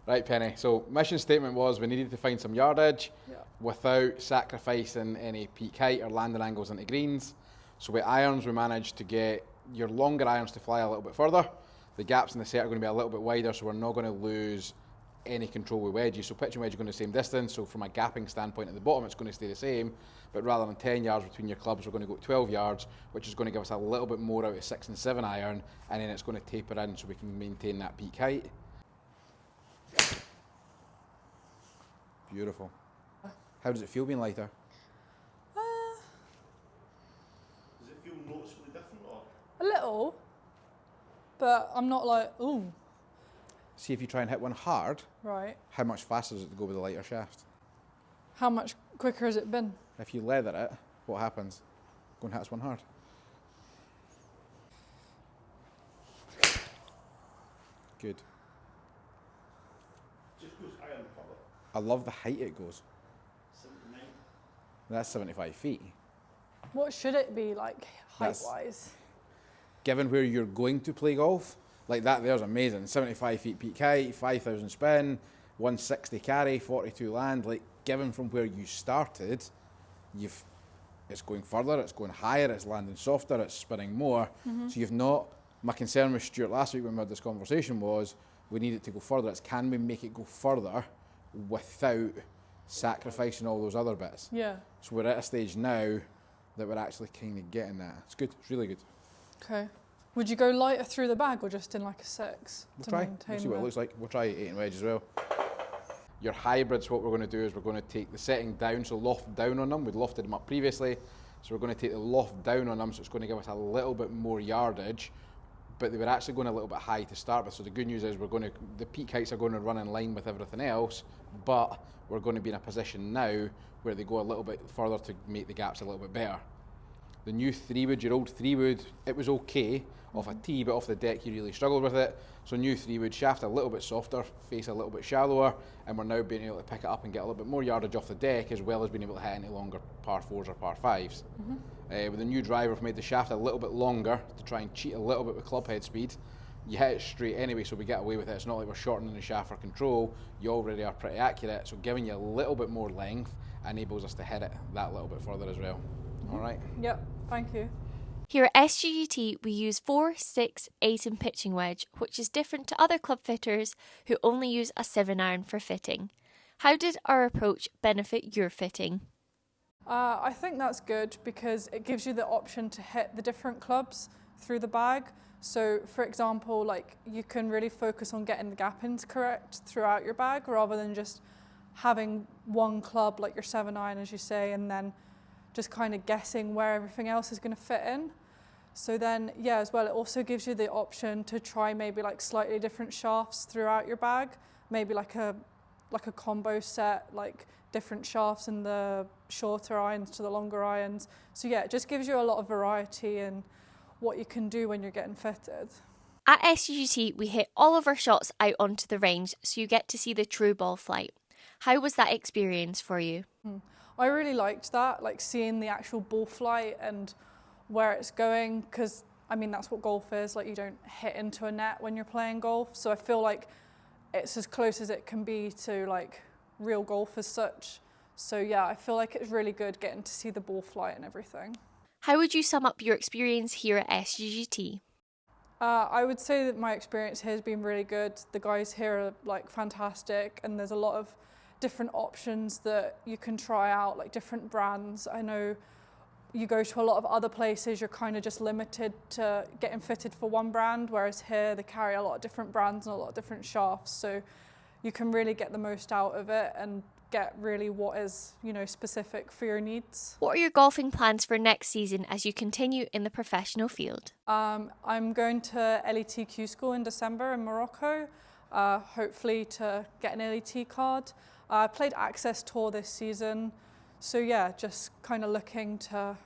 Right, Penny. So mission statement was we needed to find some yardage without sacrificing any peak height or landing angles into greens. So with irons, we managed to get your longer irons to fly a little bit further. The gaps in the set are going to be a little bit wider, so we're not going to lose any control with wedges. So pitching wedge is going to the same distance. So from a gapping standpoint at the bottom, it's going to stay the same. But rather than 10 yards between your clubs, we're going to go 12 yards, which is going to give us a little bit more out of 6 and 7 iron, and then it's going to taper in so we can maintain that peak height. Beautiful. How does it feel being lighter? Does it feel noticeably different or? A little, but I'm not like, ooh. See if you try and hit one hard, Right. how much faster does it go with the lighter shaft? How much quicker has it been? If you leather it, what happens? Go and hit this one hard. Good. Just goes iron further. I love the height it goes. 79. That's 75 feet. What should it be like That's- height-wise? Given where you're going to play golf, like that there's amazing. 75 feet peak height, 5,000 spin, 160 carry, 42 land. Like given from where you started, it's going further, it's going higher, it's landing softer, it's spinning more. So you've not, my concern with Stuart last week when we had this conversation was we need it to go further. It's can we make it go further without sacrificing all those other bits? Yeah. So we're at a stage now that we're actually kind of getting that. It's good, it's really good. Okay. Would you go lighter through the bag or just in like a 6? We'll to try, maintain we'll see what it the- looks like. We'll try 8 and wedge as well. Your hybrids, what we're going to do is we're going to take the setting down, so loft down on them. We'd lofted them up previously, so we're going to take the loft down on them, so it's going to give us a little bit more yardage, but they were actually going a little bit high to start with. So the good news is the peak heights are going to run in line with everything else, but we're going to be in a position now where they go a little bit further to make the gaps a little bit better. The new 3-wood, your old 3-wood, it was okay off a tee, but off the deck you really struggled with it. So new 3-wood, shaft a little bit softer, face a little bit shallower, and we're now being able to pick it up and get a little bit more yardage off the deck, as well as being able to hit any longer par 4s or par 5s. With the new driver, we've made the shaft a little bit longer to try and cheat a little bit with club head speed. You hit it straight anyway, so we get away with it. It's not like we're shortening the shaft for control. You already are pretty accurate, so giving you a little bit more length enables us to hit it that little bit further as well. All right? Yep, thank you. Here at SGGT, we use 4, 6, 8 and pitching wedge, which is different to other club fitters who only use a 7 iron for fitting. How did our approach benefit your fitting? I think that's good because it gives you the option to hit the different clubs through the bag. So for example, like you can really focus on getting the gap-ins correct throughout your bag rather than just having one club like your 7 iron, as you say, and then just kind of guessing where everything else is going to fit in. So then, yeah, as well, it also gives you the option to try maybe like slightly different shafts throughout your bag, maybe like a combo set, like different shafts in the shorter irons to the longer irons. So yeah, it just gives you a lot of variety in what you can do when you're getting fitted. At SGGT, we hit all of our shots out onto the range, so you get to see the true ball flight. How was that experience for you? I really liked that, like seeing the actual ball flight and where it's going, because I mean that's what golf is, like you don't hit into a net when you're playing golf, so I feel like it's as close as it can be to like real golf as such. So yeah, I feel like it's really good getting to see the ball flight and everything. How would you sum up your experience here at SGGT? I would say that my experience here has been really good. The guys here are like fantastic, and there's a lot of different options that you can try out, like different brands. I know you go to a lot of other places, you're kind of just limited to getting fitted for one brand, whereas here they carry a lot of different brands and a lot of different shafts, so you can really get the most out of it and get really what is, you know, specific for your needs. What are your golfing plans for next season as you continue in the professional field? I'm going to LETQ school in December in Morocco, hopefully to get an LET card. I played Access Tour this season, so yeah, just kind of looking to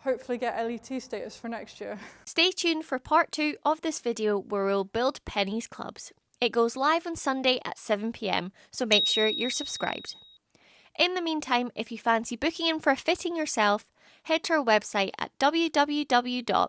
hopefully get LET status for next year. Stay tuned for part 2 of this video where we'll build Penny's clubs. It goes live on Sunday at 7 PM, so make sure you're subscribed. In the meantime, if you fancy booking in for a fitting yourself, head to our website at www.sggt.co.uk.